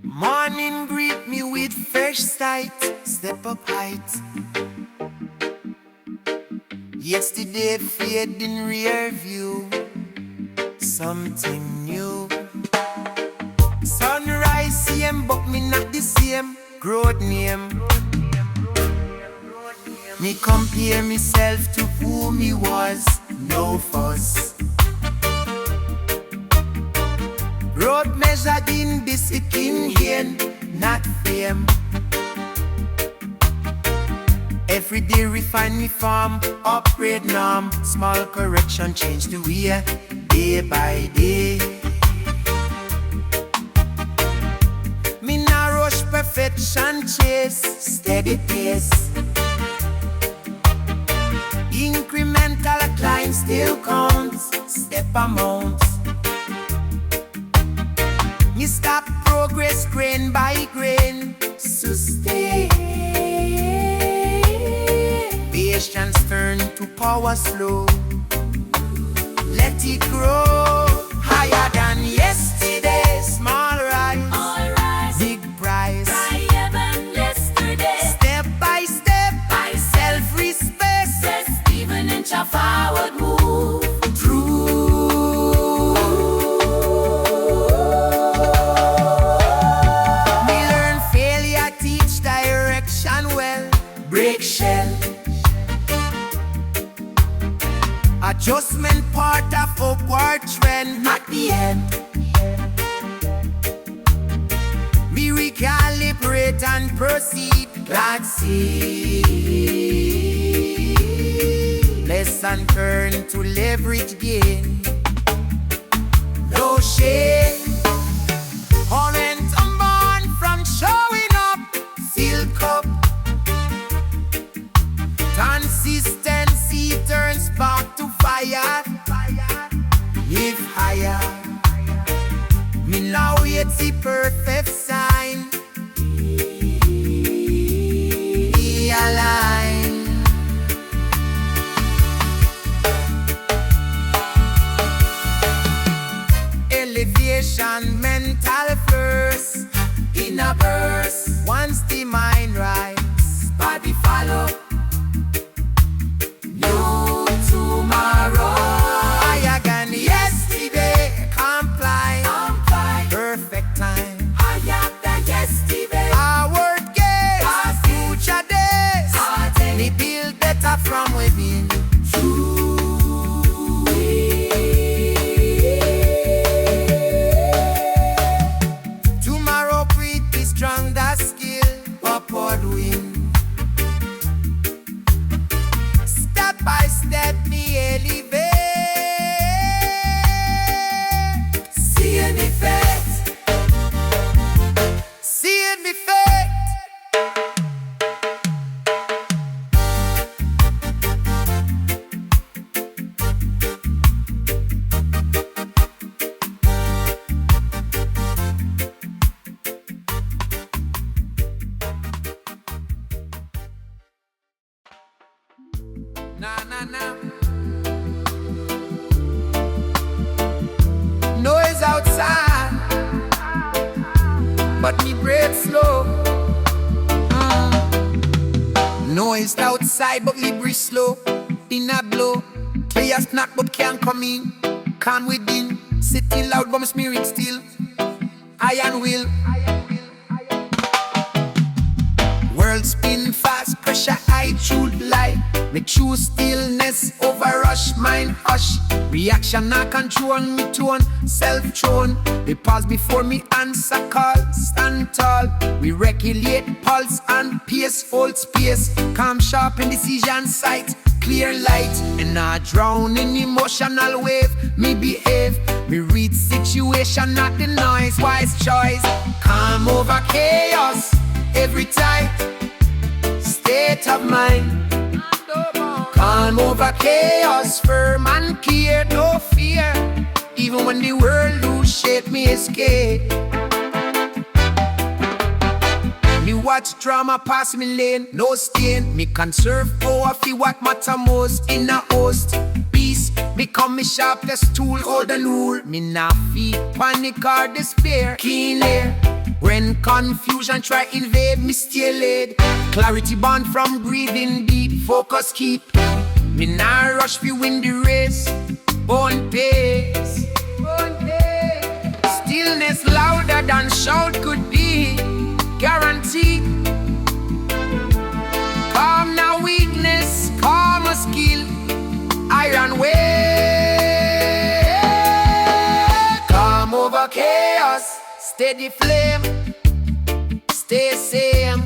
Morning greet me with fresh sight, step up height. Yesterday fade in rear view, something new. Sunrise same, but me not the same. Growth name. Me compare myself to who me was, no fuss. Road measured in discipline here, not fame. Every day refine me form, upgrade norm. Small correction change the way, day by day. Me nah rush perfection chase, steady pace. Incremental climb still counts, step amount. Me stop progress grain by grain, sustain. Patience turn to power slow. Let it grow higher than yesterday. Small rise, big prize. Higher than yesterday. Step by step, By self-respect. even inch a forward move. Break shell. Adjustment part of upward trend, not the end. Me recalibrate and proceed, glad see. Lesson turn to leverage gain. No shame. Momentum born from showing up, silk up. Consistency turns back to fire. Live higher. Me now wait the perfect sign. Be aligned. Elevation mental first. In a burst. Once the mind rise, body follow. Tomorrow, higher than yesterday. Comply. Perfect time. Higher than yesterday. Our gaze, future days. Me build better from within. Tomorrow breathe be strong, that skill. Upward wind. By step me elevate. See an effect. See an effect. Nah. Noise outside, but me breathe slow. Noise outside, but me breathe slow. In a blow, players knock but can't come in. Calm within, city loud but my spirit still. Iron will. World spin fast, pressure high, truth lie. Me choose stillness over rush, mind hush. Reaction not control me tone, self-throne. They pause before me answer call, stand tall. We regulate pulse and pace, hold space. Calm, sharp in decision sight, clear light. And not drown in emotional wave, me behave. Me read situation, not the noise, wise choice. Calm over chaos, every time. Stay of mine. Calm over chaos, firm and clear, no fear. Even when the world lose shape, me escape. Me watch drama pass me lane, no stain. Me conserve power fi what matter most in a host. Peace become me sharpest tool, golden rule. Me nah feel panic or despair. Keen air, when confusion try invade, me stay laid. Clarity born from breathing deep, focus keep. Me nah rush fi win the race, own pace. Stillness louder than shout could be, guaranteed. Calm now weakness, calm a skill, iron way. Calm over chaos, steady flame, stay same.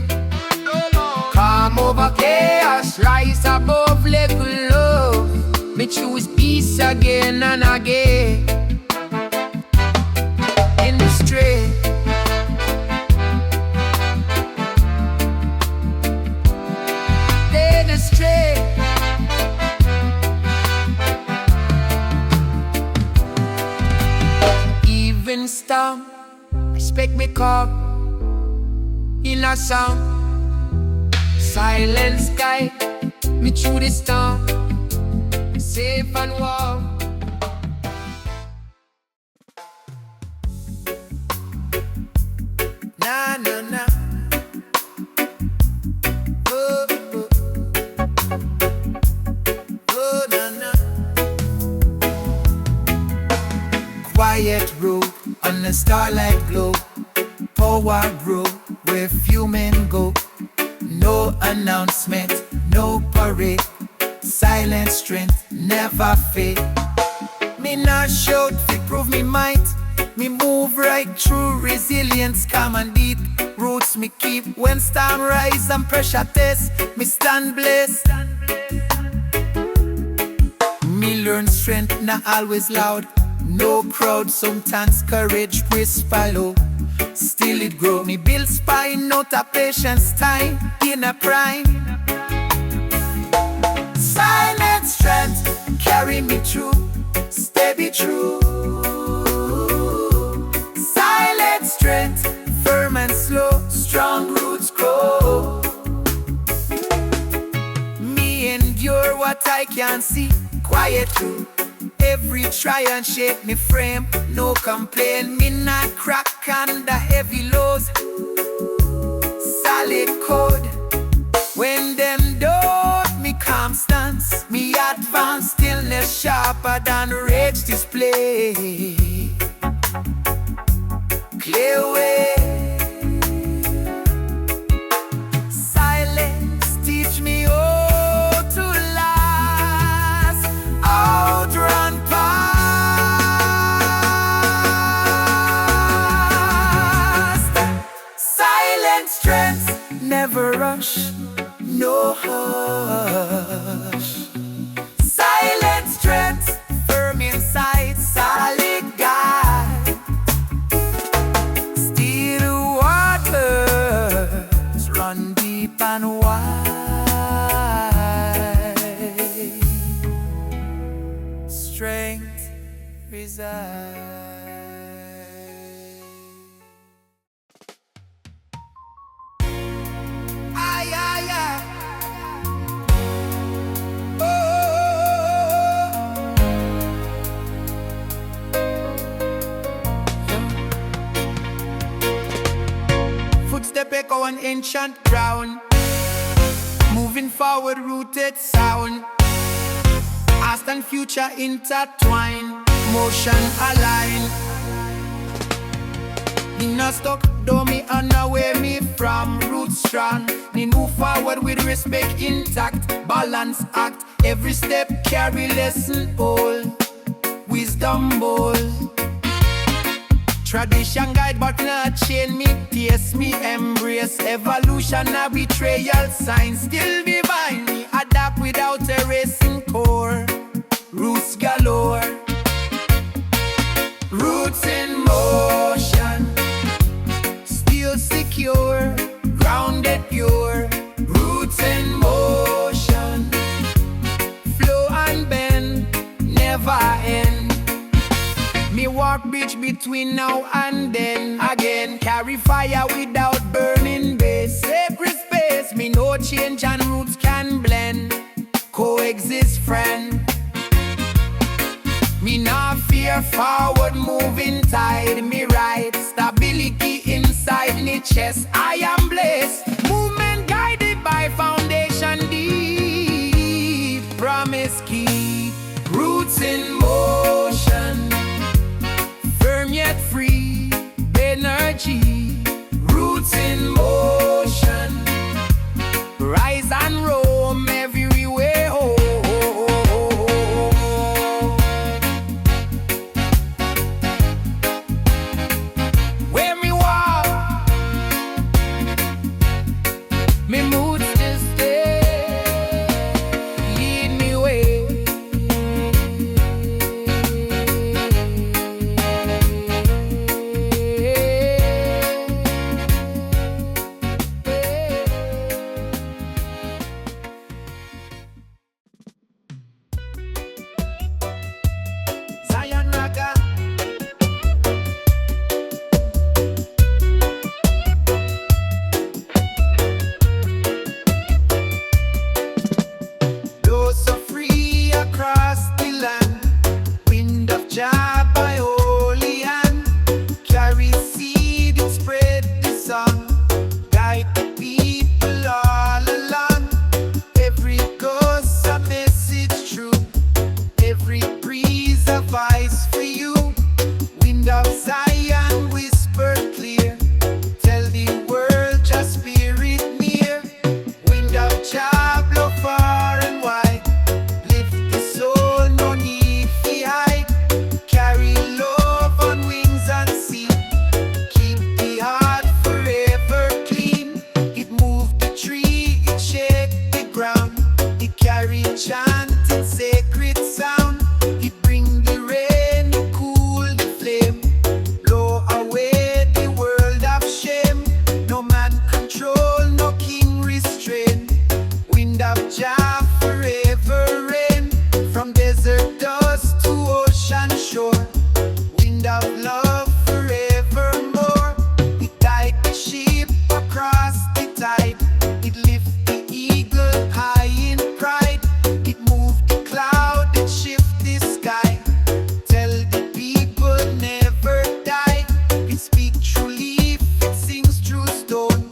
Calm over chaos, rise above level love. Me choose peace again and again. In the straight, stay the straight. Even storm, respect me calm. In a sound, silent sky, me through the storm, safe and warm. Na na na. Oh, oh. Oh, na na. Quiet road on the starlight glow. Power grow where few men go. No announcement, no parade. Silent strength never fade. Me not shout to prove me might. Me move right through resilience, calm and deep. Roots me keep when storm rise and pressure test. Me stand blessed. Me learn strength not always loud. No crowd, sometimes courage whisper low. Still it grow. Me build spine, not a patience time in a prime. Silent strength carry me through. Stay be true. Silent strength, firm and slow. Strong roots grow. Me endure what I can see. Quiet too. Every try and shape me frame. No complain, me not crack under heavy lows. Solid code. When them doubt me calm stance, me advance stillness sharper than rage display. Clear way. Silence teach me how to last. Outrun past. Silent strength never rush. No hush. Silent strength, firm inside, solid guide. Still waters run deep and wide. Strength resides. Ay, ay, ay. Footstep echo on ancient ground. Moving forward, rooted sound. Past and future intertwine. Motion align. Me not stuck, though me unaware me from roots strong. Me move forward with respect intact. Balance act. Every step carry lesson all. Wisdom bold. Tradition guide but not chain me. Taste me, embrace evolution, a betrayal sign. Still divine me, adapt without erasing core. Roots galore. Roots in motion. Still secure, grounded pure. Roots in motion. reach between now and then. Again, carry fire without burning base. Sacred space, me no change and roots can blend. Coexist, friend. Me not fear forward moving tide. Me right, stability inside me chest. I am blessed. Movement guided by foundation deep. Promise keep roots in motion. Firm yet free, energy. Roots in motion. Rise and roam everywhere. Oh, oh, oh, oh, oh. Where me walk, me mood still stay. Lead me way. Zion Ragga. Those so free across the land. Wind of Jah by holy hand. Carry seed and spread the song. Guide the people all along. Every ghost a message true. Every breeze a voice for you. Wind of Zion whisper clear. Tell the world just spirit near. Wind of Jah blow far and wide. Lift the soul, no need to hide. Carry love on wings unseen. Keep the heart forever clean. It moved the tree, it shake the ground. It carry chant and sacred sound. It bring the rain, it cool the flame. Blow away the world of shame. No man control, no king restrain. Wind of Jah forever rain. From desert dust to ocean shore. Wind of love forevermore. It guide the ship across the tide. It lift the eagle high in pride. It move the cloud and shift the sky. Tell the people never die. It speak true leaf, it sings true stone.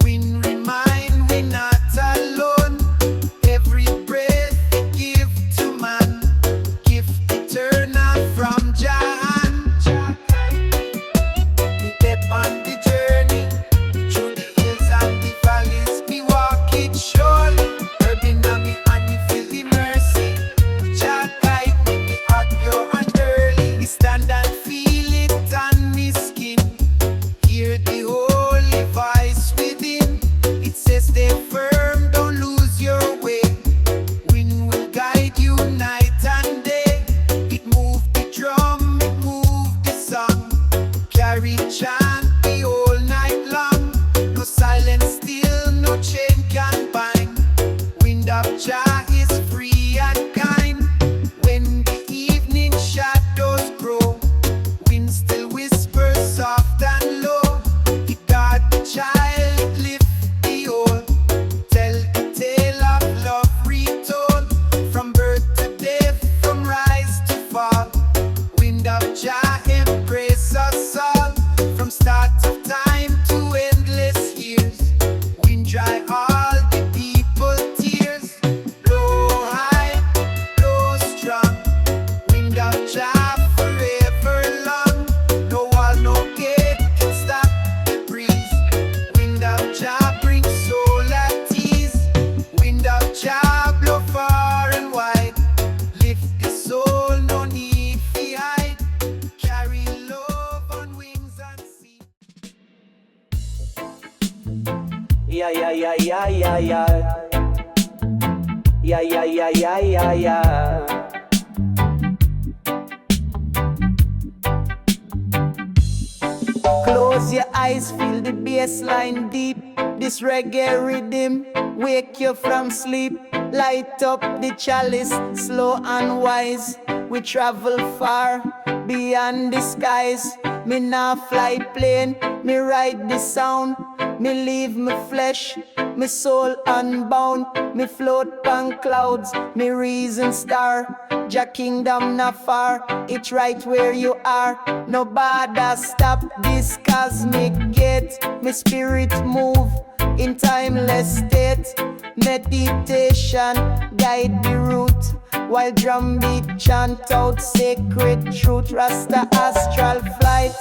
Wind remind we not alone. Every breath it give to man. Gift eternal from Jah. We step on the journey. Through the hills and the valleys we walk it surely. Urban me and you feel the mercy. Jah guide me out pure and early. We stand and feel it on me skin. Hear the holy voice within. It says stay firm, don't lose your way. Wind will guide you night and day. It move the drum, it move the song. Carry chant the whole night long. No silence still, no chain can bind. Wind of Jah is free and kind. When the evening shadows grow, wind still whispers soft and low. It guard the child, it lift the whole. Tell the tale of love retold. From birth to death, from rise to fall. Wind of Jah embrace us all. From start of time to endless years. Wind dry all the people tears. Blow high, blow strong. Wind of Jah forever long. No wall, no gate can stop the breeze. Wind of Jah bring soul at ease. Wind of Jah blow far and wide. Lift the soul, no need to hide. Carry love on wings unseen. Yeah, yeah, yeah, yeah, yeah, yeah. Yeah, yeah, yeah, yeah, yeah, yeah. Close your eyes, feel the bass line deep. This reggae rhythm wake you from sleep. Light up the chalice, slow and wise. We travel far, beyond the skies. Me nah fly plane, me ride the sound. Me leave me flesh, me soul unbound. Me float on clouds, me reason star. Jah kingdom not far, it's right where you are. Nobody stop this cosmic gate. Me spirit move in timeless state. Meditation guide the route, while drum beat chant out sacred truth. Rasta astral flight,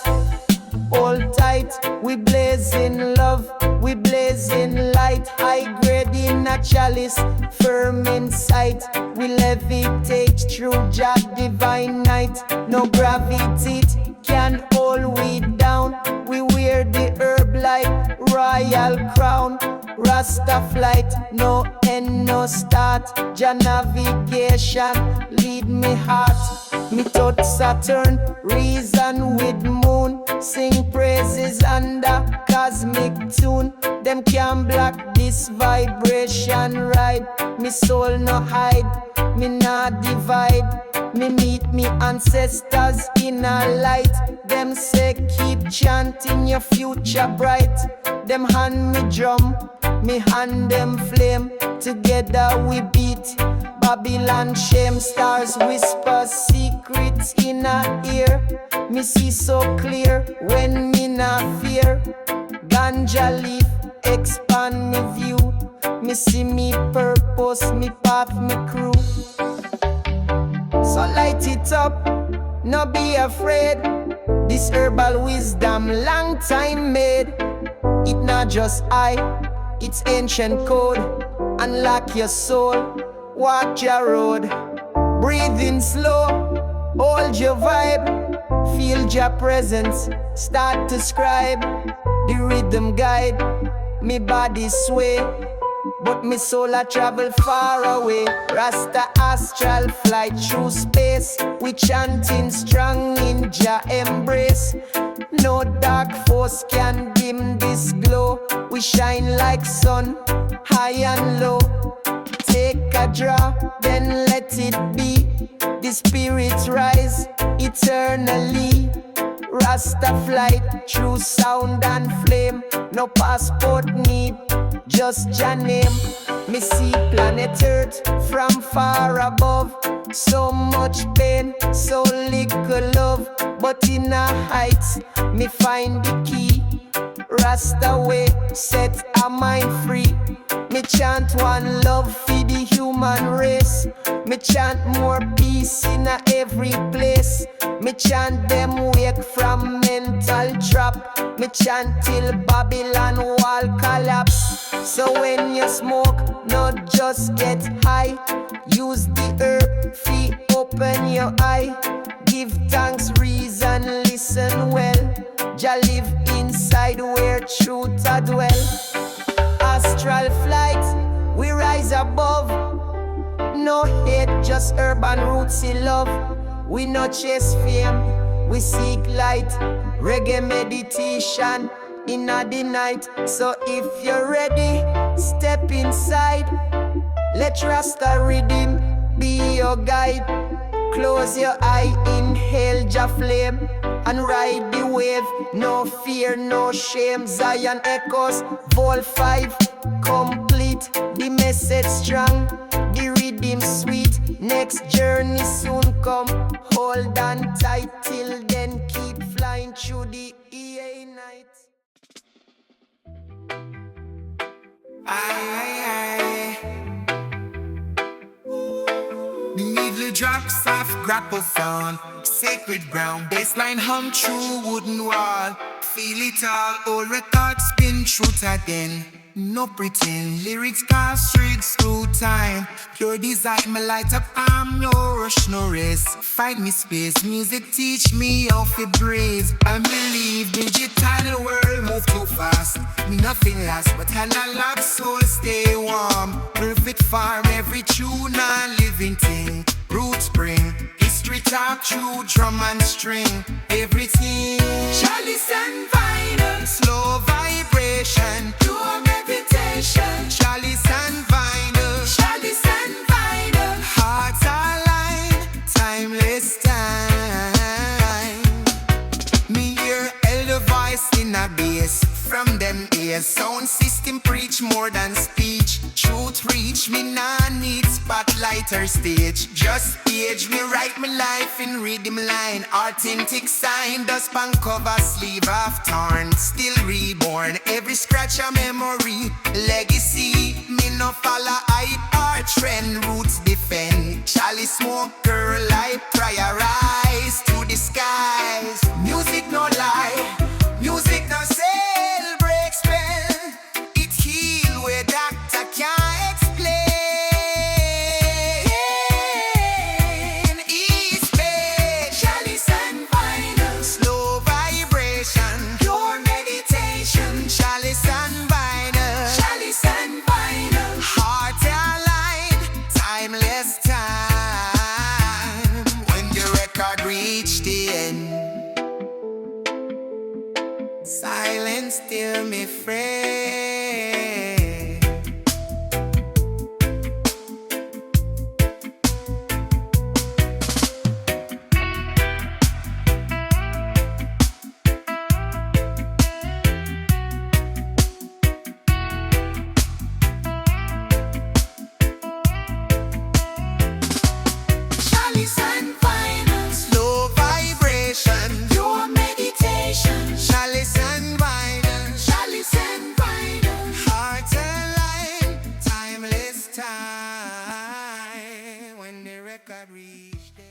hold tight. We blazing love, we blazing light. High grade in a chalice, firm in sight. We levitate through Jah divine night. No gravity can hold we down. We wear the herb like royal crown. Rasta flight, no end, no start. Jah navigation, lead me heart. Me touch Saturn, reason with moon. Sing praises under cosmic tune. Them can't block this vibration ride. Me soul no hide, me not divide. Me meet me ancestors in a light. Them say keep chanting your future bright. Them hand me drum, me hand them flame. Together we beat Babylon shame. Stars whisper secrets in a ear. Me see so clear when me not fear. Ganja leaf expand me view. Me see me purpose, me path, me crew. So light it up, no be afraid. This herbal wisdom long time made. It not just I, it's ancient code. Unlock your soul, walk your road. Breathe in slow, hold your vibe. Feel your presence, start to scribe. The rhythm guide, me body sway, but me soul a travel far away. Rasta astral flight through space. We chanting strong in Jah embrace. No dark force can dim this glow. We shine like sun, high and low. Take a draw, then let it be. The spirits rise eternally. Rasta flight through sound and flame. No passport need, just Jah name. Me see planet Earth from far above. So much pain, so little love. But in a heights, me find the key. Rasta way, set a mind free. Me chant one love for the human race. Me chant more peace in a every place. Me chant them wake from mental trap. Me chant till Babylon wall collapse. So when you smoke, not just get high. Use the herb, fee, open your eye. Give thanks, reason, listen well. Jah live inside where truth a dwell. Astral flight, we rise above. No hate, just urban roots in love. We no chase fame, we seek light. Reggae meditation in the night. So if you're ready, step inside. Let Rasta rhythm be your guide. Close your eye, inhale Jah flame, and ride the wave. No fear, no shame. Zion echoes, vol 5 complete. The message strong, the rhythm sweet. Next journey soon come. Hold on tight till then. Keep flying through the EA night. The needle drops off grapple sound. Sacred ground, baseline hum through wooden wall. Feel it all, old records spin through again. No pretend, lyrics can't straight through time. Pure design, me light up, I'm no rush, no race. Find me space, music teach me how to breathe. I believe digital world move too fast. Me nothing lasts, but analog soul stay warm. Perfect farm, every tune and living thing. Root spring, history talk through drum and string. Everything, chalice and vinyl, slow vibration, pure meditation. Chalice and vinyl, chalice and vinyl, hearts align, timeless time. Yes, sound system preach more than speech. Truth reach me, nah need spotlight or stage. Just page me, write me life in rhythm line. Authentic sign, dust pan cover, sleeve half torn. Still reborn, every scratch a memory. Legacy, me no follow hype or trend. Roots defend, Chalice smoke girl, I prioritize to the skies. Music no lie, music no sell, break spell. It heal where doctor can't explain. East page, Chalice and vinyl, slow vibration, pure meditation. Chalice and vinyl, Chalice and vinyl, heart aligned, timeless time. When the record reach the end, silence still me friend. Chalice and vinyl, slow vibration, pure meditation. Chalice and vinyl, Chalice and vinyl, heart aligned, timeless time. When the record reached them.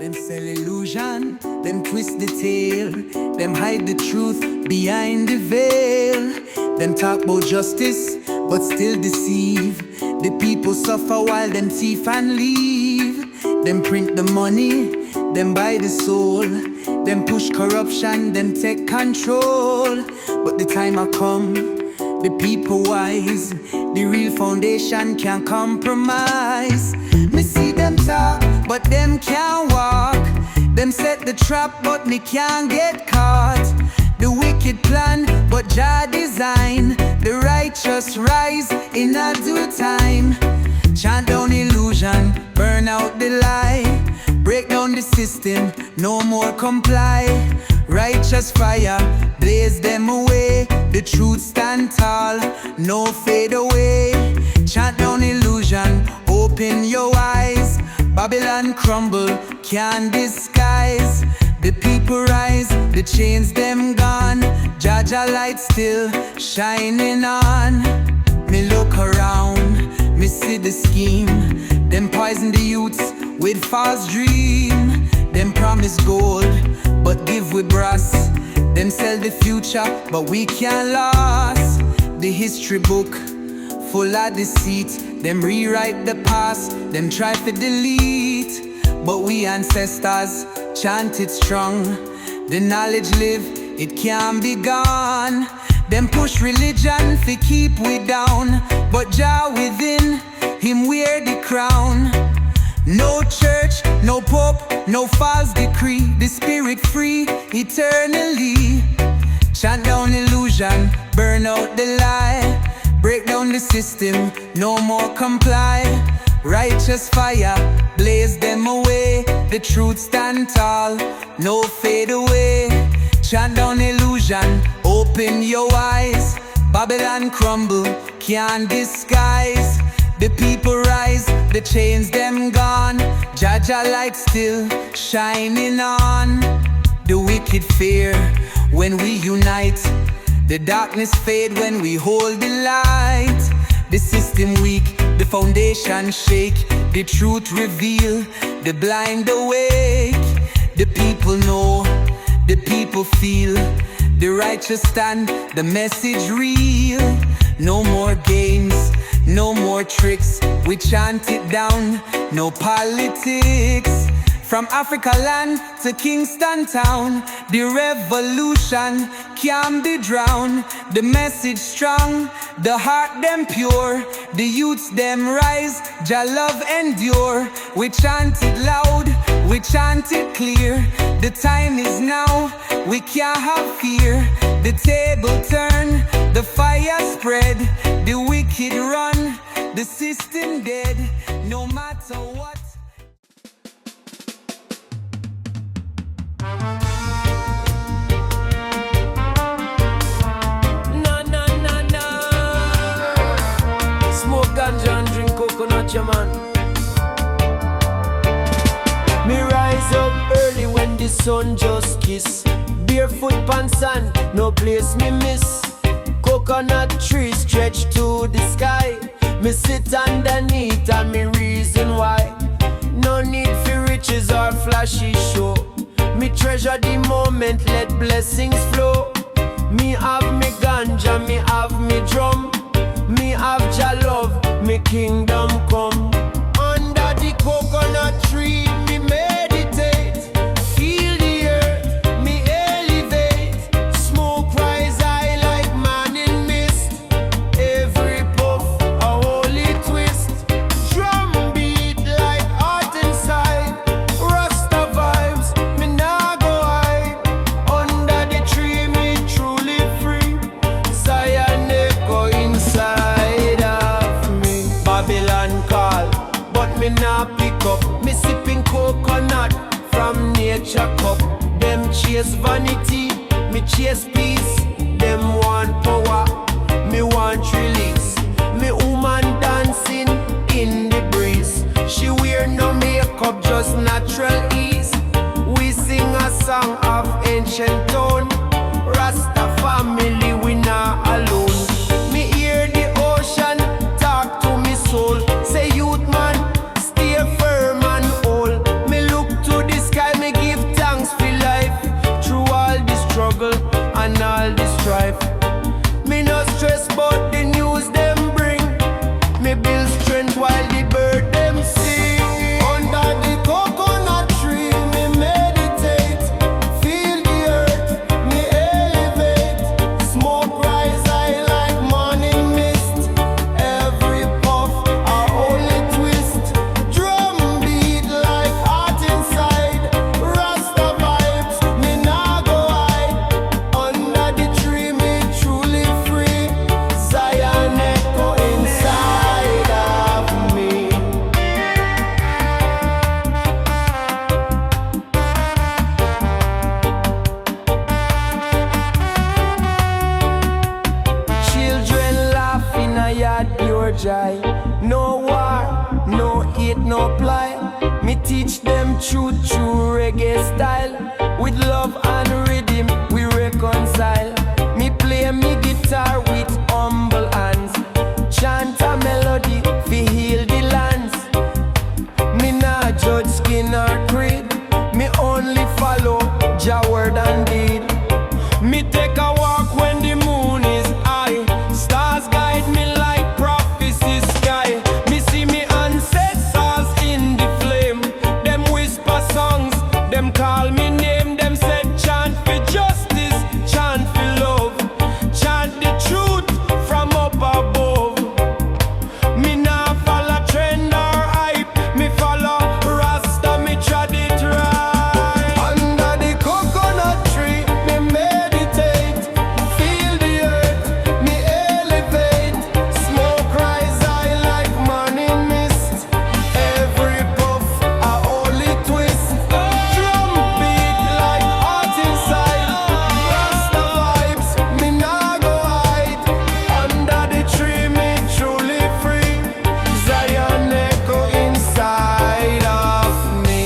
Them sell illusion, them twist the tale, them hide the truth behind the veil. Them talk about justice, but still deceive. The people suffer while them thief and leave. Them print the money, them buy the soul. Them push corruption, them take control. But the time I come, the people wise. The real foundation can't compromise. Me see them talk, but them can't walk. Them set the trap, but they can't get caught. The wicked plan, but Jah design. The righteous rise in a due time. Chant down illusion, burn out the lie. Break down the system, no more comply. Righteous fire, blaze them away. The truth stand tall, no fade away. Chant down illusion, open your eyes. Babylon crumble, can't disguise. The people rise, the chains them gone. Jah light still shining on. Me look around, me see the scheme. Them poison the youths with false dream. Them promise gold, but give with brass. Them sell the future, but we can't lose. The history book, full of deceit. Them rewrite the past, them try to delete. But we ancestors chant it strong. The knowledge live, it can't be gone. Them push religion to keep we down. But Jah within, him wear the crown. No church, no pope, no false decree. The spirit free eternally. Chant down illusion, burn out the lie. Break down the system, no more comply. Righteous fire, blaze them away. The truth stand tall, no fade away. Chant down illusion, open your eyes. Babylon crumble, can't disguise. The people rise, the chains them gone. Jah light still shining on. The wicked fear when we unite. The darkness fade when we hold the light. The system weak, the foundation shake. The truth reveal, the blind awake. The people know, the people feel. The righteous stand, the message real. No more games, no more tricks. We chant it down, no politics. From Africa land to Kingston town, the revolution can't be drowned. The message strong, the heart them pure. The youths them rise, Jah love endure. We chant it loud, we chant it clear. The time is now, we can't have fear. The table turn, the fire spread. The wicked run, the system dead. No matter what. much, man. Me rise up early when the sun just kiss. Barefoot pan sand, no place me miss. Coconut tree stretch to the sky. Me sit underneath and me reason why. No need for riches or flashy show. Me treasure the moment, let blessings flow. Me have me ganja, me have me drum. Me have Jah love, me kingdom come. Under the coconut tree, me meditate. Feel the earth, me elevate. Smoke rise high like man in mist. Every puff a holy twist. Drum beat like heart inside. Rasta vibes, me nah go hide. Under the tree, me truly free. Zion echo inside of me. Babylon call, but me nah pick up. Me sipping coconut from nature cup. Them chase vanity, me chase peace. Them want power, me want release. Me woman dancing in the breeze. She wear no makeup, just natural ease. We sing a song of ancient tone. Rasta family, we not alone. Me hear the ocean talk to me soul. Say youth man, stay firm and whole. Me look to the sky, me give thanks for life. Through all the struggle and all the strife. Me no stress about the news them bring. Me build strength while the bird them sing. Under the coconut tree, me meditate. Feel the earth, me elevate. Smoke rise high like morning mist. Every puff a holy twist. Drum beat like heart inside. Rasta vibes, me nah go hide. Under the tree, me truly free. Zion echo inside of me. Children laughing a yard pure joy. No war, no hate, no ply. Me teach them truth through reggae style. With love and rhythm we reconcile. Me play me guitar with humble hands. Chant a melody fi heal the lands. Me nah judge skin or creed. Me only follow Jah word and deed. Me take a walk when the moon is high. Stars guide me like prophecy sky. Me see me ancestors in the flame. Them whisper songs, them call me name. Them said chant for justice, chant for love. Chant the truth from up above. Me nah follow trend or hype. Me follow Rasta, me trod it right. Under the coconut tree, me meditate. Feel the earth, me elevate. Smoke rise high like morning mist. Every puff a holy twist. Drum beat like heart inside. Rasta vibes, me nah go hide. Under the tree, me truly free. Zion echo inside of me.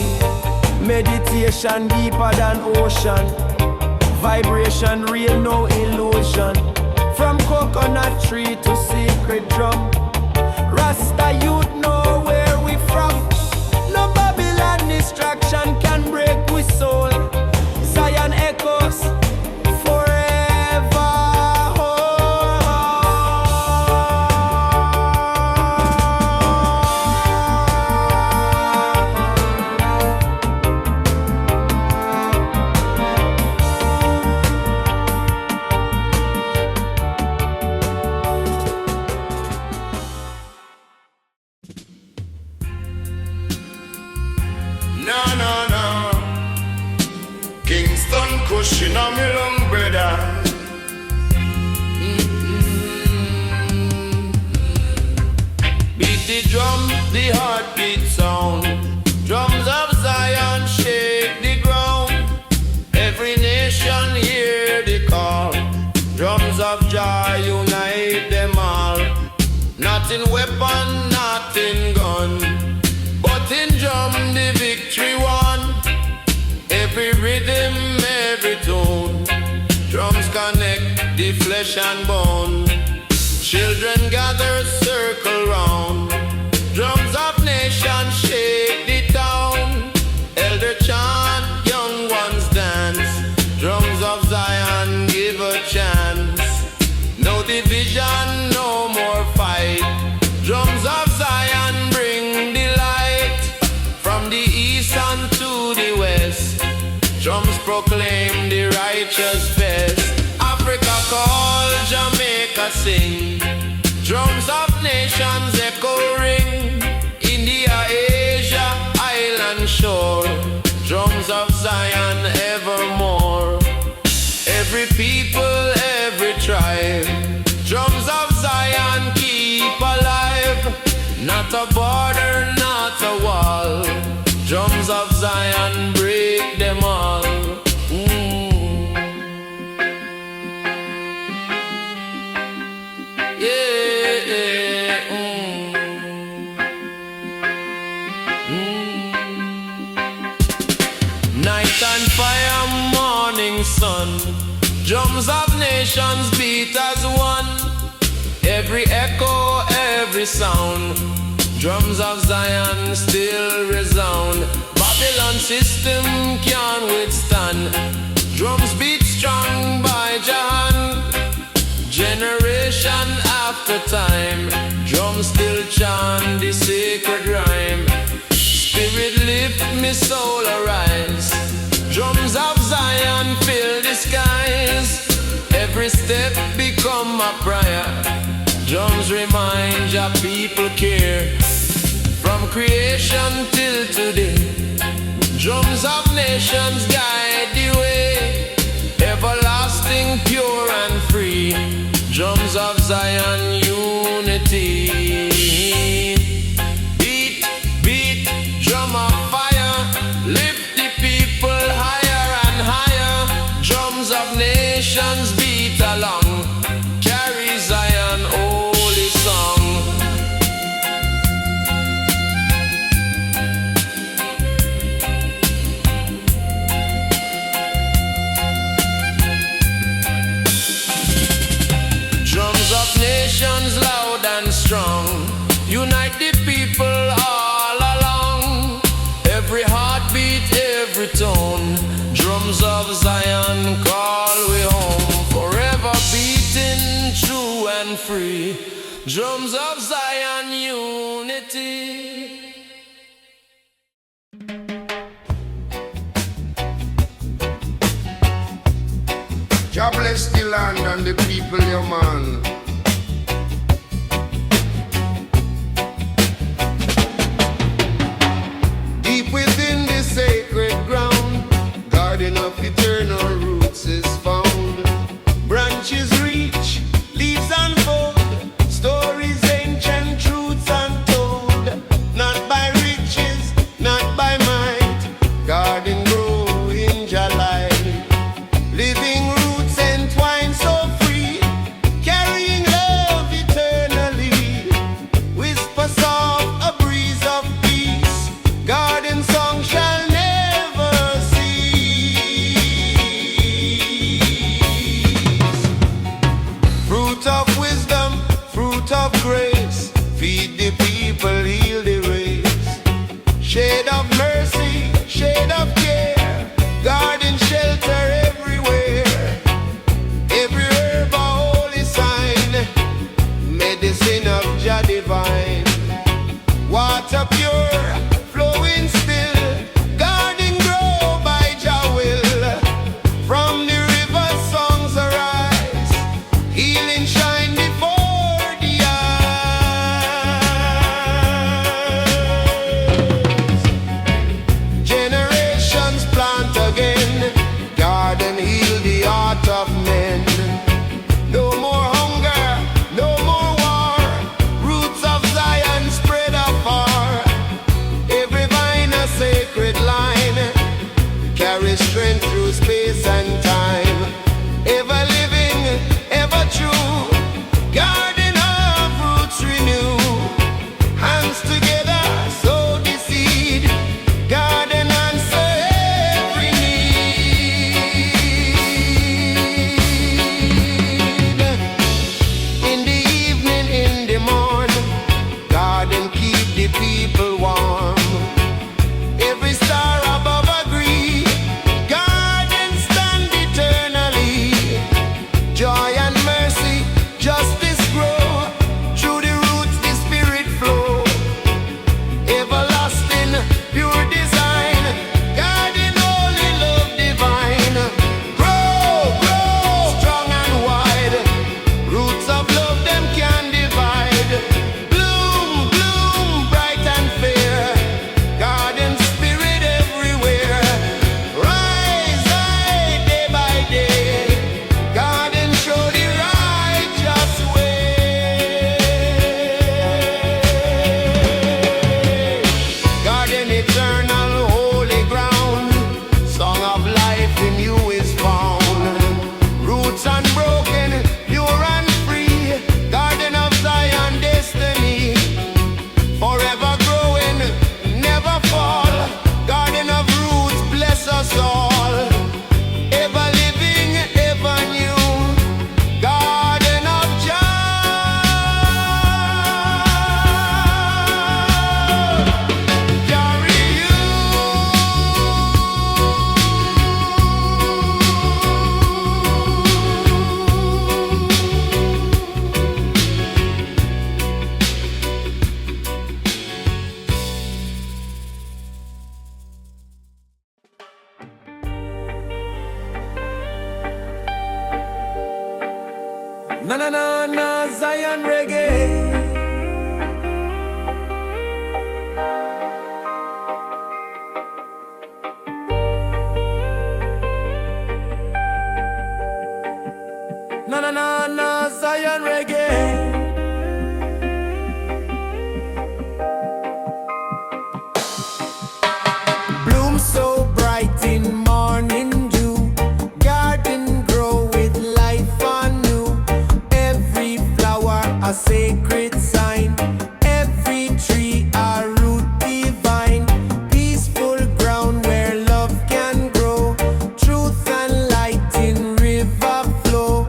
Meditation deeper than ocean. Vibration real, no illusion. From coconut tree to secret drum. Rasta youth know where we from. No Babylon distraction can break we soul. Zion echoes forever. No, no, no. Kingston cushion on me long brother. Beat the drum, the heartbeat sound. Drums of Zion shake the ground. Every nation hear the call. Drums of joy unite them all. Not in weapon, not in gun. mountain drum, the victory won. Every rhythm, every tone, drums connect the flesh and bone. Children gather, circle round. Drums of nations shake the town. Elder chant, young ones dance. Drums of Zion give a chance. No division, no more fight. Drums of Zion bring delight. From the east unto the west, drums proclaim the righteous best. Africa call, Jamaica sing. Drums of nations echo ring. India, Asia, island shore. Drums of Zion evermore. Every people, every tribe. Drums of Zion keep alive. Not a border, not a wall. Drums of Zion break them all. Night and fire, morning sun. Drums of nations beat as one. Every echo, every sound. Drums of Zion still resound. Babylon system can't withstand. Drums beat strong by Jahan. Generation after time, drums still chant the sacred rhyme. Spirit lift me soul arise. Drums of Zion fill the skies. Every step become a prayer. Drums remind your people care. From creation till today, drums of nations guide the way. Everlasting, pure and free. Drums of Zion unity. Beat, beat, drum of fire. Lift the people higher and higher. Drums of nations beat along. Carry Zion holy song. Drums of nations loud and strong. Unite the people all along. Every heartbeat, every tone. Drums of Zion call we home. Forever beating true and free. Drums of Zion unity. God bless the land and the people, your man. Deep within the sacred ground, garden of eternal roots is found. Branches reach, leaves unfold, stories ancient, truths untold. Not by riches, not by might, garden grow in Jah light. Living roots entwined so free, carrying love eternally. Whisper soft, a breeze of peace, garden song shall never cease. Fruit of wisdom, fruit of grace, feed the people, heal the race. Shade of mercy, shade of care, garden shelter everywhere. Every herb a holy sign, medicine of Jah divine. Water pure, flowing still, garden grow by Jah will. From the river songs arise, healing shine before the eyes. Generations plant again, garden heal the heart of men. No more hunger, no more war, roots of Zion spread afar. Na na na na, Zion Reggae. Na na na na, Zion Reggae. Bloom so bright in morning dew, garden grow with life anew. Every flower a sacred sign, every tree a root divine. Peaceful ground where love can grow, truth and light in river flow.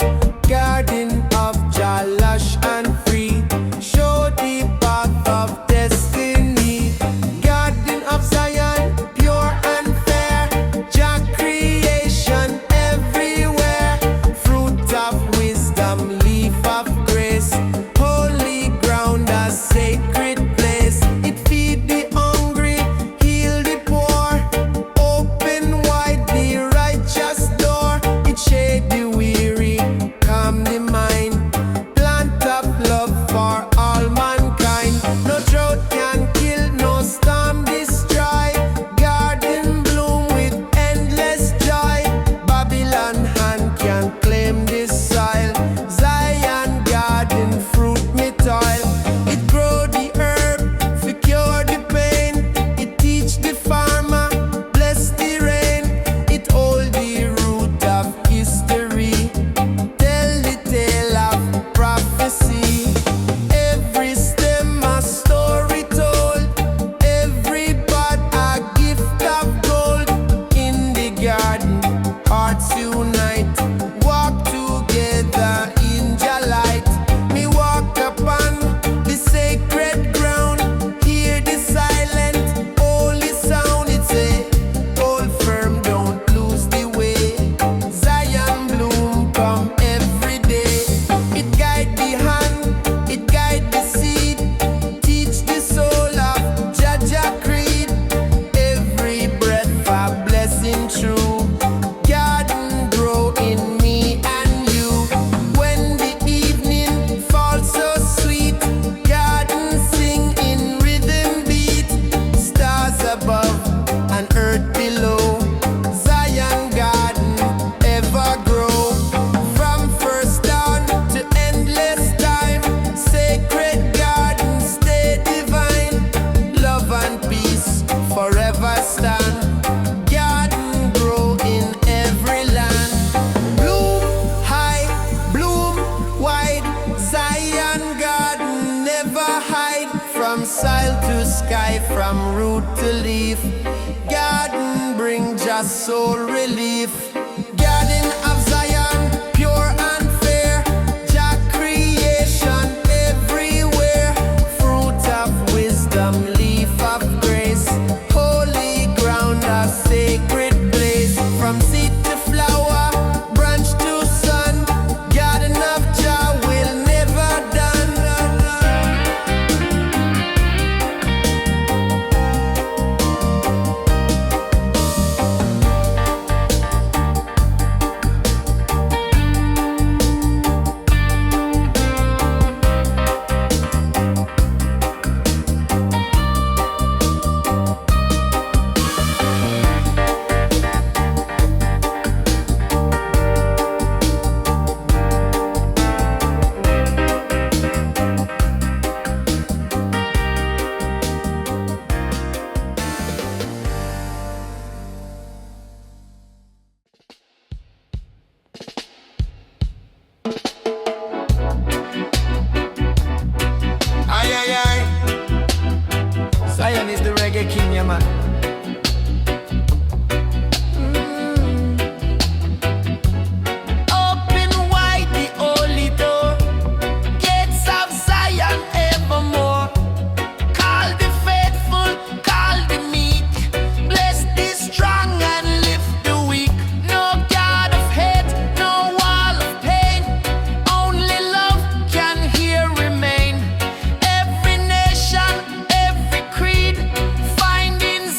Garden of Jah lush and free, show the path of destiny. Garden of Zion, pure and fair, Jah creation everywhere. Fruit of wisdom, leaf of grace, holy ground, a sacred place. It feed the hungry, heal the poor, open wide the righteous door. It shade the weary, calm the mind, plant of love for all mankind. No drought can kill, no storm destroy. Garden bloom with endless joy. Babylon hand can claim this soil. Zion garden fruit me toil. It grow the herb, fi cure the pain. It teach the farmer, bless the rain. It hold the root of history, tell the tale of prophecy. Every stem a story told, every bud a gift of gold. In the garden, hearts unite, walk together in Jah light. Me walk upon the sacred ground, hear the silent holy sound. It say, hold firm, don't lose the way. Zion bloom come every day. It guide the hand, it guide the seed, teach the soul of Jah creed. Every breath a blessing true. Garden grow in me and you. When the evening falls so sweet, garden sing in rhythm beat. Stars above and earth below, Zion garden ever grow. From first dawn to endless time, sacred garden stay divine. Love and peace forever stand. Garden grow in every land. Bloom high, bloom wide. Zion garden never hide. From soil to sky, from root to leaf, garden bring just soul relief. Garden of Zion, pure and fair, Jah creation everywhere. Fruit of wisdom, leaf of grace, holy ground, a sacred place. From seed to flower, branch to sun, garden of Jah will never done. Aye, aye, aye. Zion is the reggae king, yeah, man. Open wide the holy door, gates of Zion evermore. Call the faithful, call the meek, bless the strong and lift the weak. No God of hate, no wall of pain, only love can here remain. Every nation, every creed, finding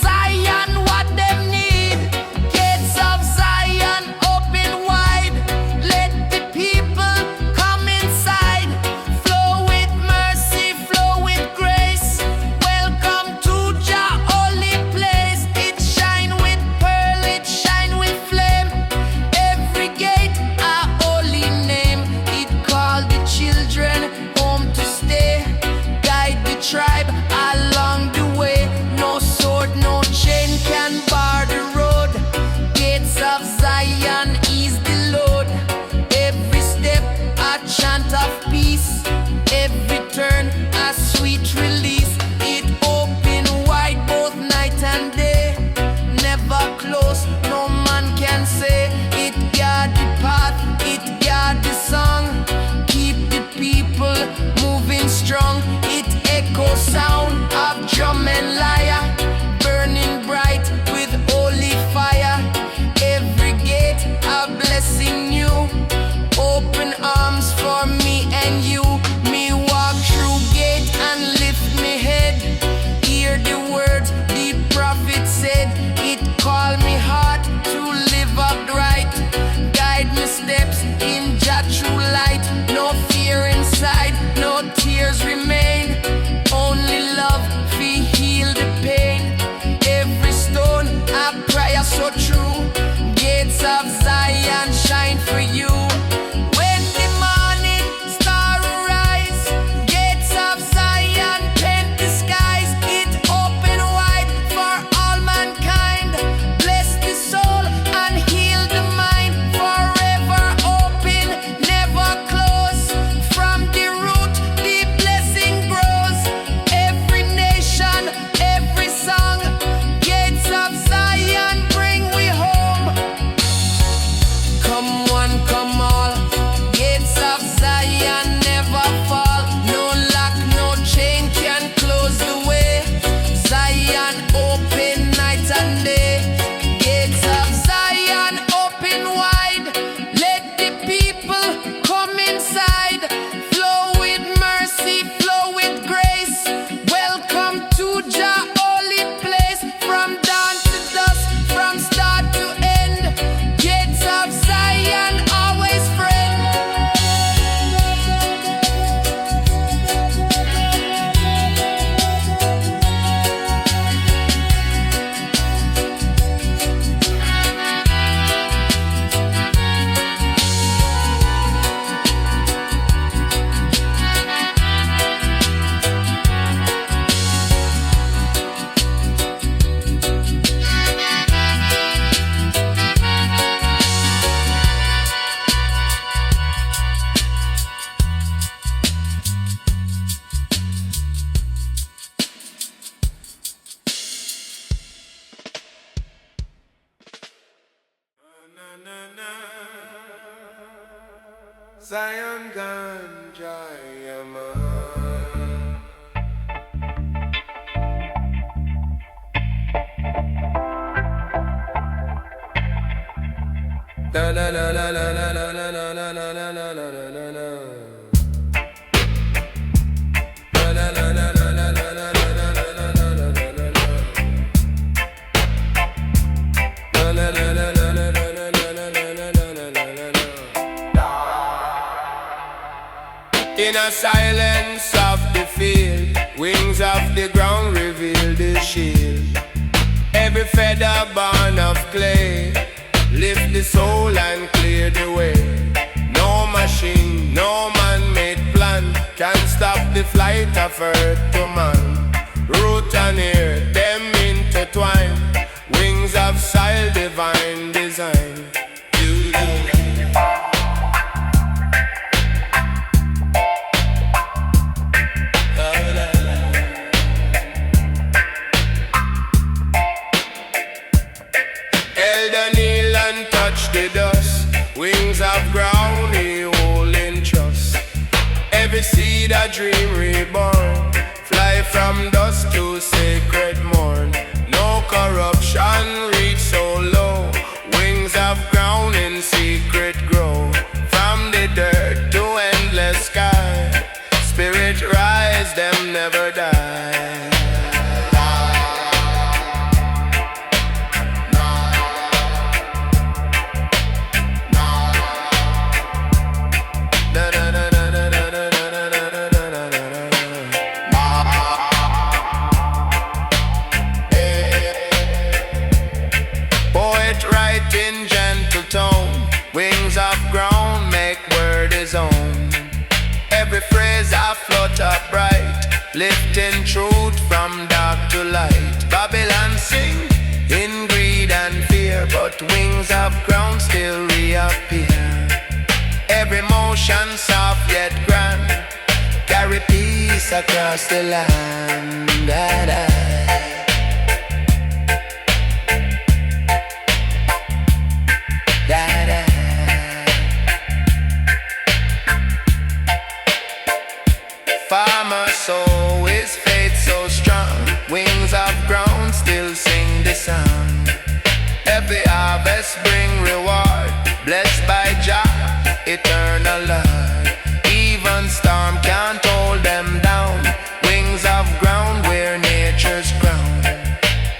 release. It open wide both night and day. Never close, no man can say. It guard the path, it guard the song. Keep the people moving strong. It echo sound of drum and lyre, burning bright with holy fire. Every gate a blessing new. Open arms for me and you. Me walk through gate and lift me head. Hear the words the prophet said. It call me heart to live upright. Guide me steps in Jah true light. No fear inside, no tears remain. Only love fi heal the pain. Every stone a prayer so true. Gates of Zion shine for you. When the morning star rise, gates of Zion paint the skies. It open wide for all mankind. Bless the soul and heal the mind. Forever open, never close. From the root, the blessing grows. Every nation, every song. Gates of Zion bring we home. Come one, come all. Gates of Zion never fall. No lock, no chain can close the way. Zion open night and day. Gates of Zion open wide. Let the people come inside. Flow with mercy, flow with grace. Welcome to Jah holy place. From dawn to dusk, from start to end. Gates of Zion always friend. Zion ganja yaman. La la la la la la la la la la la la la la la la. La la la la la la la la la la la la la la la. La la la la la la la la la la la la la. In a silence of the field, wings of the ground reveal the shield. Every feather born of clay, lift the soul and clear the way. No machine, no man-made plan can stop the flight of earth to man. Root and air, them intertwine. Wings of soil, divine design. Elder kneel and touch the dust. Wings of ground he hold in trust. Every seed a dream reborn. Fly from dust to sacred morn. No corruption reach so low. Wings of ground in secret grow. From the dirt to endless sky. Spirit rise, them never die. Lifting truth from dark to light. Babylon sing in greed and fear, but wings of ground still reappear. Every motion soft yet grand, carry peace across the land. Farmer soul is faith so strong. Wings of ground still sing the song. Every harvest bring reward. Blessed by Jah, eternal Lord. Even storm can't hold them down. Wings of ground where nature's ground.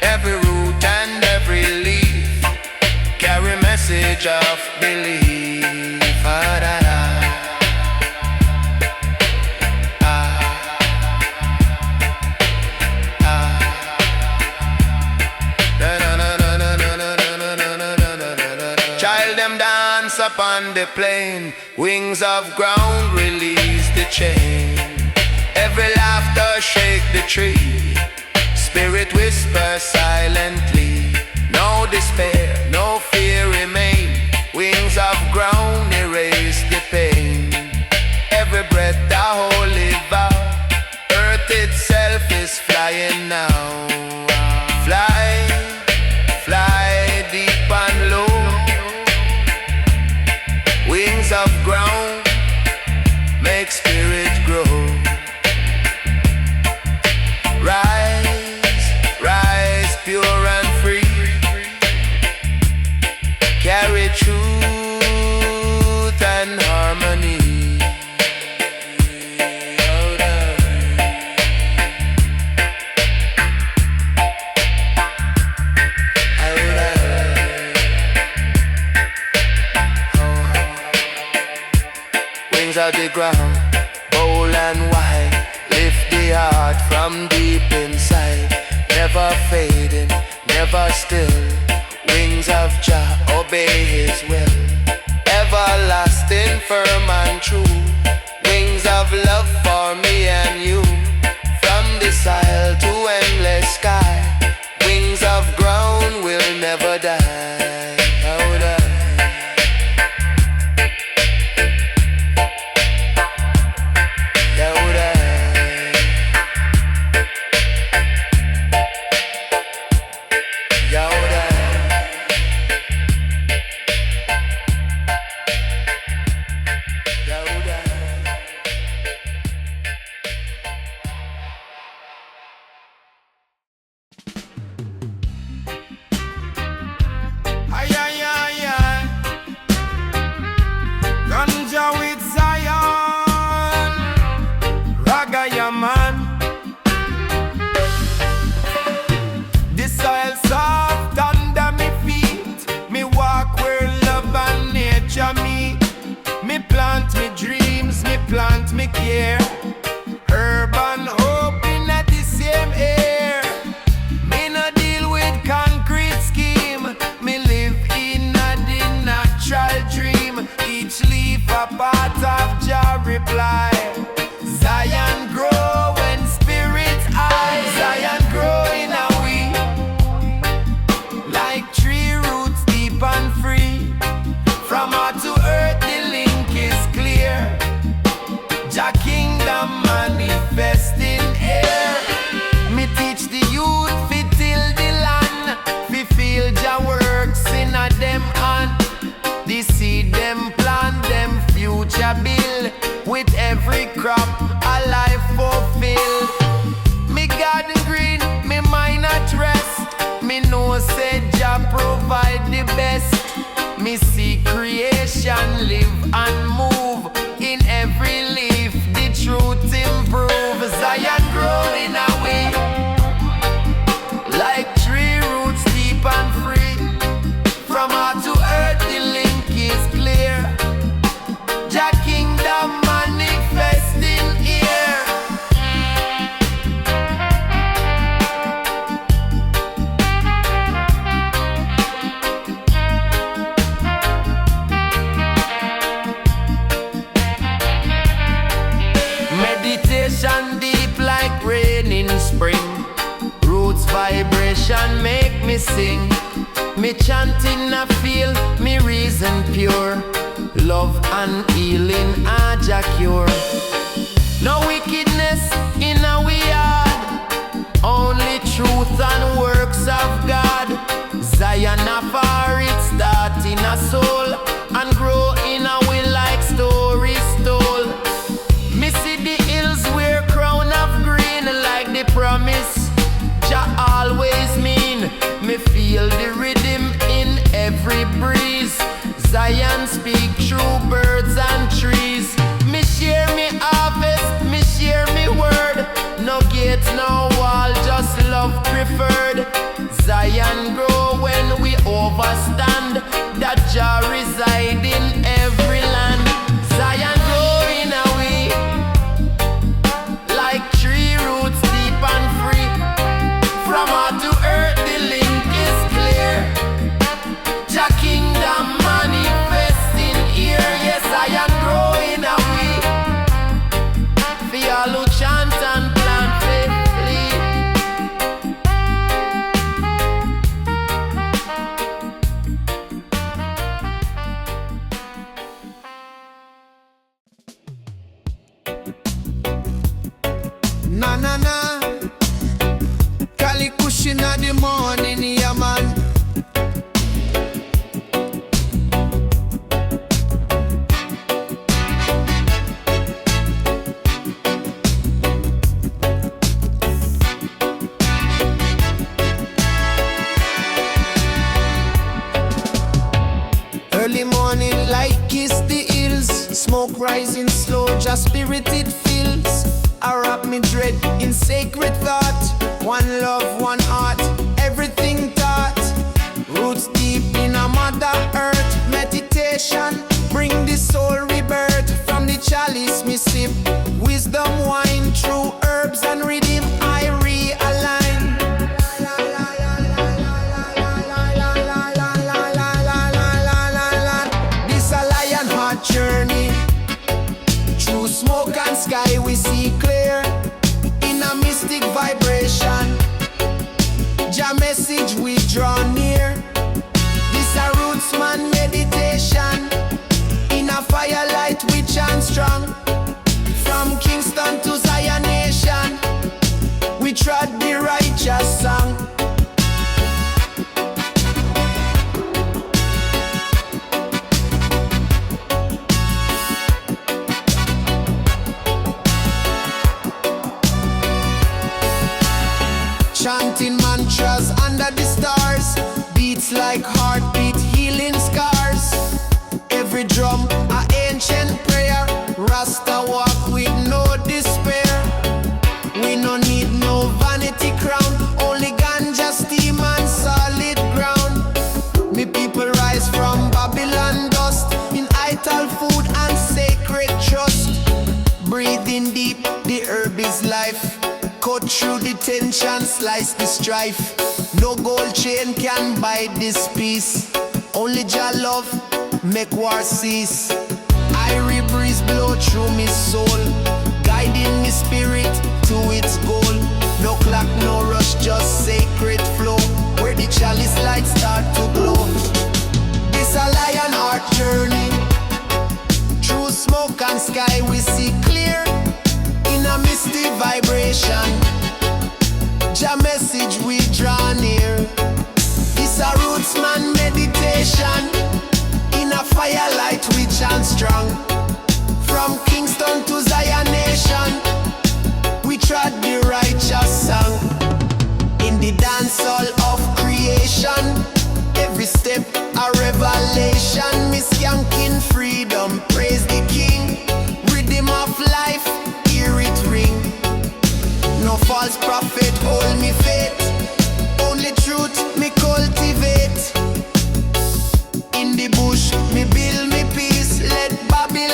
Every root and every leaf carry message of belief. Upon the plain, wings of ground release the chain. Every laughter shake the tree. Spirit whisper silently. No despair, no fear remain. Wings of ground erase the pain. Every breath a holy vow. Earth itself is flying now. Fly, fly deep and low. Wings of ground make spirit grow. Rise, rise pure and free. Carry truth and harmony. Of the ground, bold and wide, lift the heart from deep inside. Never fading, never still. Wings of Jah, obey His will. Everlasting, firm and true. Wings of love for me and you. From this isle to endless sky. Wings of ground will never die. Plant me care, urban hope in at the same air. Me no deal with concrete scheme. Me live in a the natural dream. Each leaf a part of Jah reply. Zion grow when spirit high. Zion grow in a we, like tree roots deep and free. From earth to earth the link is clear. Jah kingdom manifest in air. Me teach the youth fi till the land. Fi feel Jah works in a them hand. The seed them plant, them future build. With every crop a life fulfill. Me garden green, me mind at rest. Me know say Jah provide the best. Me see creation live and move. In every leaf the truth improve. Zion grow in a way, like tree roots deep and free. From earth to earth the link is clear. Jah kingdom manifest in here. Meditation deep like rain in spring. Roots vibration make me sing. Me chanting I feel me reason pure. Love and healing a Jah cure. No wickedness in our yard, only truth and works of God. Zion afar it start in a soul and grow in a way like stories told. Me see the hills wear crown of green like the promise Jah always mean. Me feel the rhythm in every breeze. Zion speak through birds and trees. Me share me harvest, me share me word. No gates, no wall, just love preferred. Zion grow when we overstand that Jah reside in every land. Zion grow in a way like tree roots deep and free. From earth to earth the link is clear. Jah kingdom manifesting here. Yes, Zion grow in a way for all who chant and plant faithfully. Na na na, Cali cushion in the morning, yeah man. Early morning light kiss the hills, smoke rising slow, just spirit it fills. I wrap me dread in sacred thought. One love, one heart, everything taught. Roots deep in a mother earth. Meditation, bring the soul rebirth. From the chalice me sip wisdom wine. Through herbs and rhythm I realign. This a lion heart journey. Through smoke and sky we see clear. In a mystic vibration, Jah message we draw near. This a roots man meditation. In a firelight we chant strong. From Kingston to Zion nation, we trod the righteous song. Chanting mantras under the stars, beats like heartbeat, healing scars. Every drum a ancient prayer. Rasta walk with no despair. We no need no vanity crown, only ganja, steam and solid ground. Me people rise from Babylon dust in ital food and sacred trust. Breathing deep, the herb is life. Cut through the tension, slice the strife. No gold chain can buy this peace. Only Jah love make war cease. Irie breeze blow through me soul, guiding me spirit to its goal. No clock, no rush, just sacred flow, where the chalice light start to glow. This a lion heart journey. Through smoke and sky we see clear. In a misty vibration, Jah message we draw near. This a roots man meditation. In a firelight we chant strong. From Kingston to Zion nation, we trod the righteous song. In the dance hall of creation, every step a revelation. Me skanking freedom, praise the King. Rhythm of life, hear it ring. No false prophet, hold me faith. Only truth me cultivate. In the bush, me build me peace. Let Babylon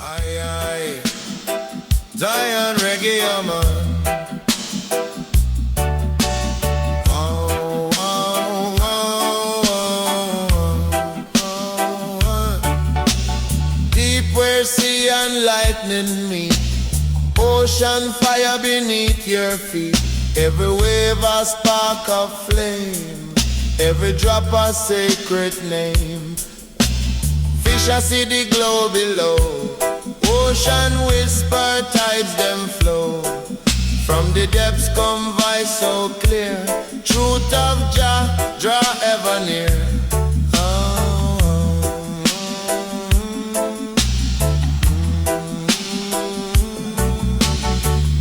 Aye, aye. Zion reggae, yeah, man. Oh, oh, oh, oh, oh. Deep where sea and lightning meet, ocean fire beneath your feet. Every wave a spark of flame, every drop a sacred name. Fish a see the glow below, ocean whisper, tides them flow. From the depths come voice so clear, truth of Jah draw ever near.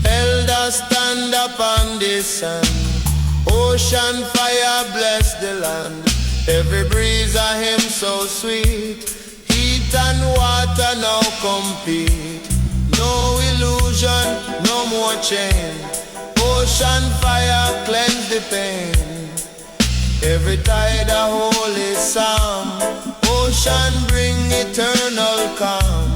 Elders stand up on the sand, ocean fire bless the land. Every breeze a hymn so sweet, heat and water now compete. No illusion, no more chain, ocean fire cleanse the pain. Every tide a holy psalm, ocean bring eternal calm.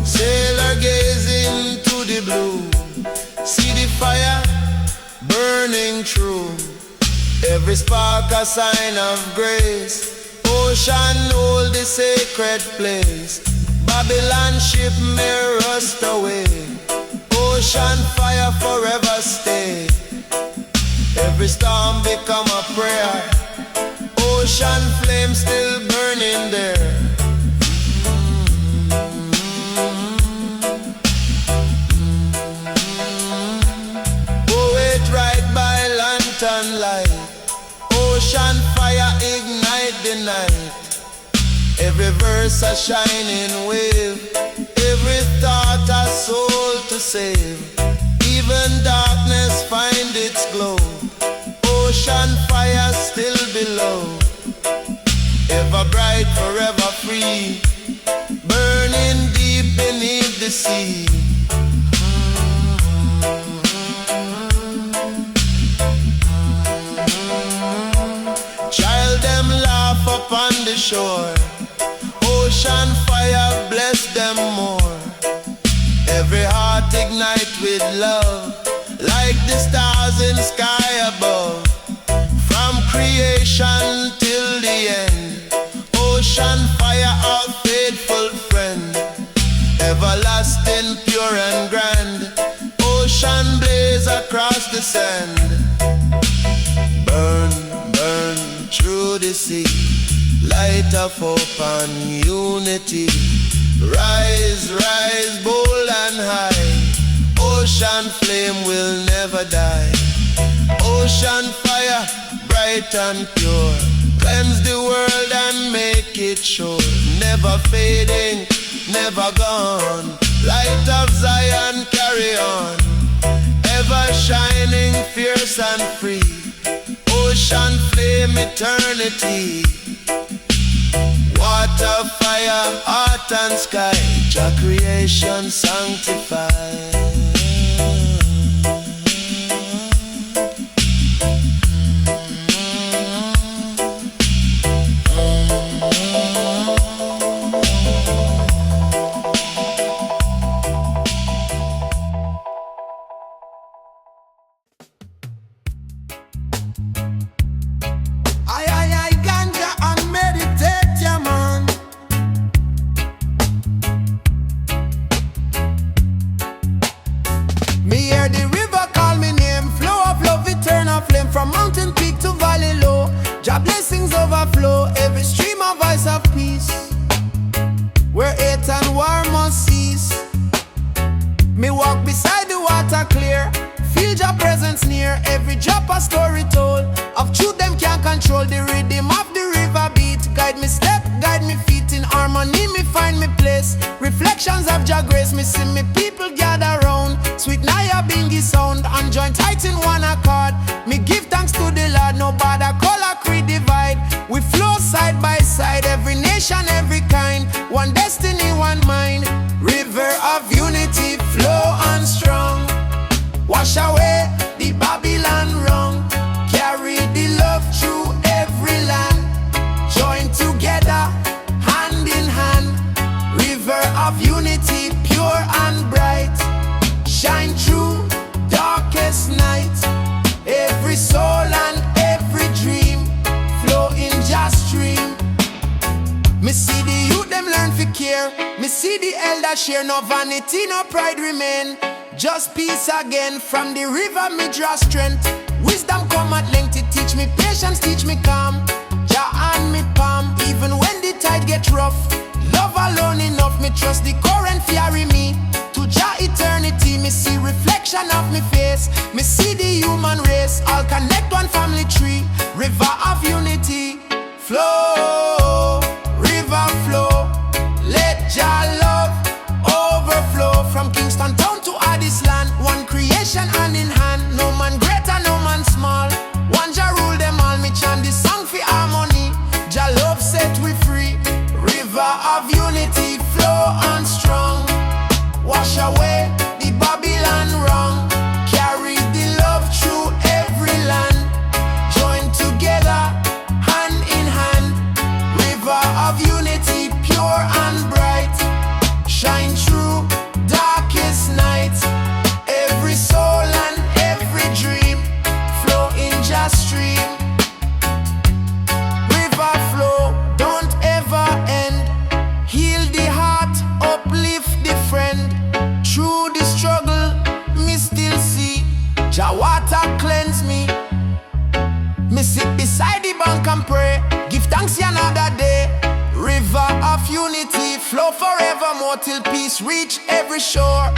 Sailor gaze into the blue, see the fire burning true. Every spark a sign of grace, ocean hold the sacred place. Babylon ship may rust away, ocean fire forever stay. Every storm become a prayer, ocean flame still burning there. Poet write by lantern light, ocean fire ignite the night. Every verse a shining wave, every thought a soul to save. Even darkness find its glow, ocean fire still below. Ever bright, forever free, burning deep beneath the sea. Child them laugh upon the shore, ocean fire bless them more. Every heart ignite with love, like the stars in sky above. From creation till the end, ocean fire our faithful friend. Everlasting, pure and grand, ocean blaze across the sand. Burn, burn through the sea, light of hope and unity. Rise, rise, bold and high, ocean flame will never die. Ocean fire, bright and pure, cleanse the world and make it sure. Never fading, never gone, light of Zion carry on. Ever shining, fierce and free, ocean flame eternity. Water, fire, earth and sky, Jah creation sanctified. From mountain peak to valley low, Jah blessings overflow. Every stream a voice of peace, where hate and war must cease. Me walk beside the water clear, feel Jah presence near. Every drop a story told, of truth them can't control. The rhythm of the river beat, guide me step, guide me feet. In harmony me find me place, reflections of Jah grace. Me see me people gather round, sweet Naya Bingy sound, and join tight in one accord. Me give thanks to the Lord, no bother color creed divide. We flow side by side, every nation, every kind, one destiny, one mind. River of unity flow on strong, wash away the Babylon wrong, carry the love through every Me see the elder share, no vanity, no pride remain. Just peace again, from the river me draw strength. Wisdom come at length, it teach me patience, teach me calm. Jah and me palm, even when the tide get rough. Love alone enough, me trust the current carry me to Jah eternity. Me see reflection of me face, me see the human race, all connect one family tree. River of unity, flow, river flow. Let Jah love overflow from Kingston town to Addis land. One creation hand in hand, no man greater, no man small. One Jah rule them all, me chant this song for harmony. Jah love set we free. River of unity, flow on strong. Wash away the Babylon wrong. Carry the love through every land. Join together, hand in hand. River of unity, pure and bright. Shine through darkest night. Every soul and every dream flow in Jah stream. River flow, don't ever end. Heal the heart, uplift the friend. Through the struggle, me still see Jah water cleanse me. Me sit beside the bank and pray. Give thanks another day. River of unity, flow forevermore till peace reach every shore.